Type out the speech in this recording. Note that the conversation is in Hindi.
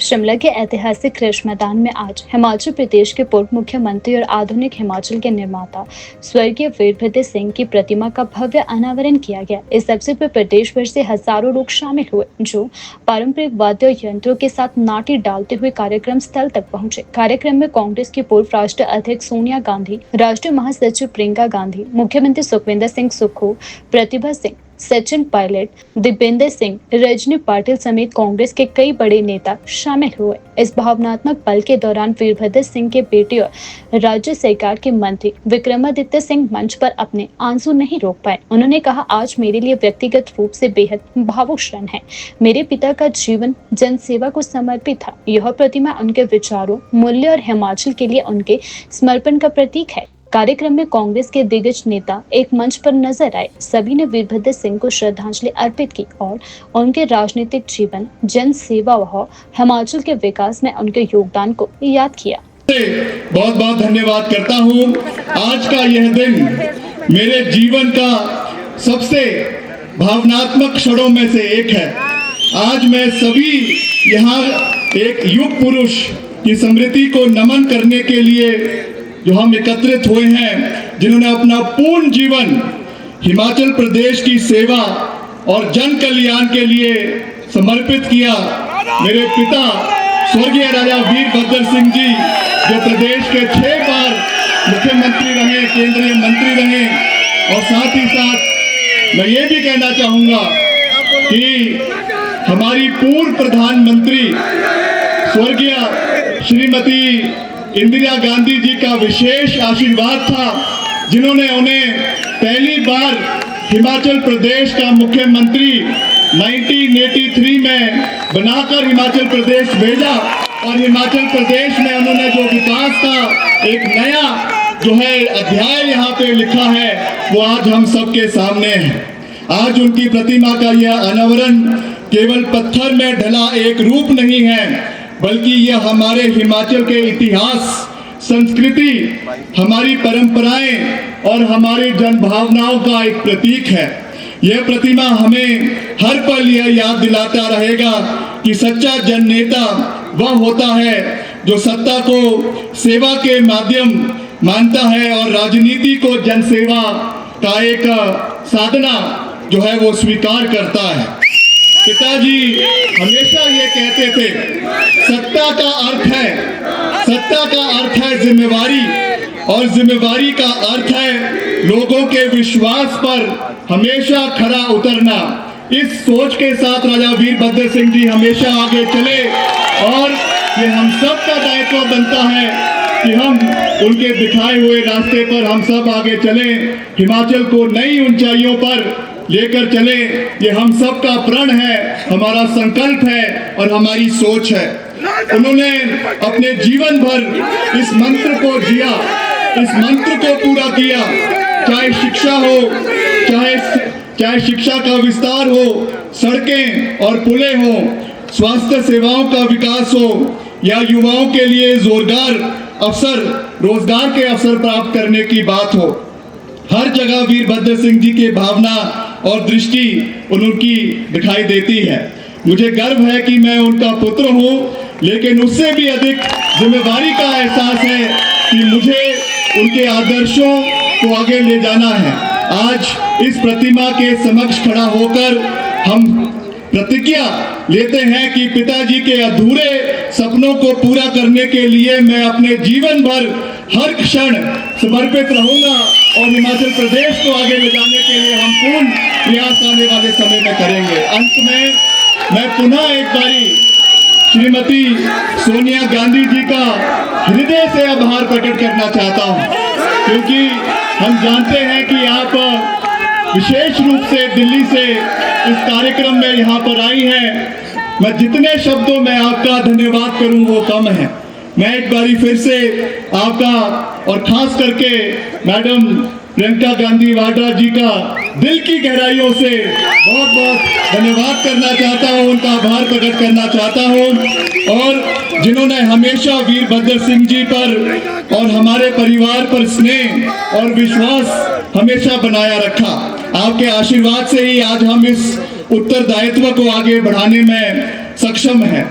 शिमला के ऐतिहासिक कृष मैदान में आज हिमाचल प्रदेश के पूर्व मुख्यमंत्री और आधुनिक हिमाचल के निर्माता स्वर्गीय वीरभद्र सिंह की प्रतिमा का भव्य अनावरण किया गया। इस अवसर पर प्रदेश भर से हजारों लोग शामिल हुए, जो पारंपरिक वाद्य यंत्रों के साथ नाटी डालते हुए कार्यक्रम स्थल तक पहुंचे। कार्यक्रम में कांग्रेस की पूर्व राष्ट्रीय अध्यक्ष सोनिया गांधी, राष्ट्रीय महासचिव प्रियंका गांधी, मुख्यमंत्री सुखविंदर सिंह सुक्खू, प्रतिभा सिंह, सचिन पायलट, दीपेंद्र सिंह, रजनी पाटिल समेत कांग्रेस के कई बड़े नेता शामिल हुए। इस भावनात्मक पल के दौरान वीरभद्र सिंह के बेटे और राज्य सरकार के मंत्री विक्रमादित्य सिंह मंच पर अपने आंसू नहीं रोक पाए। उन्होंने कहा, आज मेरे लिए व्यक्तिगत रूप से बेहद भावुक क्षण है। मेरे पिता का जीवन जनसेवा को समर्पित था। यह प्रतिमा उनके विचारों, मूल्य और हिमाचल के लिए उनके समर्पण का प्रतीक है। कार्यक्रम में कांग्रेस के दिग्गज नेता एक मंच पर नजर आए। सभी ने वीरभद्र सिंह को श्रद्धांजलि अर्पित की और उनके राजनीतिक जीवन, जन सेवा व हिमाचल के विकास में उनके योगदान को याद किया। बहुत बहुत धन्यवाद करता हूँ। आज का यह दिन मेरे जीवन का सबसे भावनात्मक क्षणों में से एक है। आज मैं सभी यहाँ एक युग पुरुष की स्मृति को नमन करने के लिए जो हम एकत्रित हुए हैं, जिन्होंने अपना पूर्ण जीवन हिमाचल प्रदेश की सेवा और जन कल्याण के लिए समर्पित किया। मेरे पिता स्वर्गीय राजा वीरभद्र सिंह जी, जो प्रदेश के 6 बार मुख्यमंत्री रहे, केंद्रीय मंत्री रहे, और साथ ही साथ मैं ये भी कहना चाहूँगा कि हमारी पूर्व प्रधानमंत्री स्वर्गीय श्रीमती इंदिरा गांधी जी का विशेष आशीर्वाद था, जिन्होंने उन्हें पहली बार हिमाचल प्रदेश का मुख्यमंत्री 1983 में बनाकर हिमाचल प्रदेश भेजा। और हिमाचल प्रदेश में उन्होंने जो विकास का एक नया जो है अध्याय यहाँ पे लिखा है, वो आज हम सबके सामने है। आज उनकी प्रतिमा का यह अनावरण केवल पत्थर में ढला एक रूप नहीं है, बल्कि यह हमारे हिमाचल के इतिहास, संस्कृति, हमारी परंपराएं और हमारी जनभावनाओं का एक प्रतीक है। यह प्रतिमा हमें हर पल यह याद दिलाता रहेगा कि सच्चा जननेता वह होता है जो सत्ता को सेवा के माध्यम मानता है और राजनीति को जनसेवा का एक साधना जो है वो स्वीकार करता है। पिताजी हमेशा ये कहते थे, सत्ता का अर्थ है जिम्मेवारी, और जिम्मेवारी का अर्थ है लोगों के विश्वास पर हमेशा खरा उतरना। इस सोच के साथ राजा वीरभद्र सिंह जी हमेशा आगे चले, और ये हम सब का दायित्व बनता है कि हम उनके दिखाए हुए रास्ते पर हम सब आगे चलें, हिमाचल को नई ऊंचाइयों पर लेकर चले। ये हम सब का प्रण है, हमारा संकल्प है और हमारी सोच है। उन्होंने अपने जीवन भर इस मंत्र को जिया, इस मंत्र को पूरा किया। चाहे शिक्षा हो, चाहे शिक्षा का विस्तार हो, सड़कें और पुलें हो, स्वास्थ्य सेवाओं का विकास हो, या युवाओं के लिए रोजगार के अवसर प्राप्त करने की बात हो, हर जगह वीरभद्र सिंह जी की भावना और दृष्टि उनकी दिखाई देती है। मुझे गर्व है कि मैं उनका पुत्र हूँ, लेकिन उससे भी अधिक जिम्मेवारी का एहसास है कि मुझे उनके आदर्शों को आगे ले जाना है। आज इस प्रतिमा के समक्ष खड़ा होकर हम प्रतिज्ञा लेते हैं कि पिताजी के अधूरे सपनों को पूरा करने के लिए मैं अपने जीवन भर हर क्षण समर्पित रहूंगा, और हिमाचल प्रदेश को आगे ले जाने के लिए हम पूर्ण प्रयास आने वाले समय में करेंगे। अंत में मैं पुनः एक बारी श्रीमती सोनिया गांधी जी का हृदय से आभार प्रकट करना चाहता हूं, क्योंकि हम जानते हैं कि आप विशेष रूप से दिल्ली से इस कार्यक्रम में यहाँ पर आई हैं। मैं जितने शब्दों में आपका धन्यवाद करूं वो कम है। मैं एक बारी फिर से आपका और खास करके मैडम प्रियंका गांधी वाड्रा जी का दिल की गहराइयों से बहुत बहुत धन्यवाद करना चाहता हूं, उनका आभार प्रकट करना चाहता हूं, और जिन्होंने हमेशा वीरभद्र सिंह जी पर और हमारे परिवार पर स्नेह और विश्वास हमेशा बनाया रखा। आपके आशीर्वाद से ही आज हम इस उत्तरदायित्व को आगे बढ़ाने में सक्षम हैं।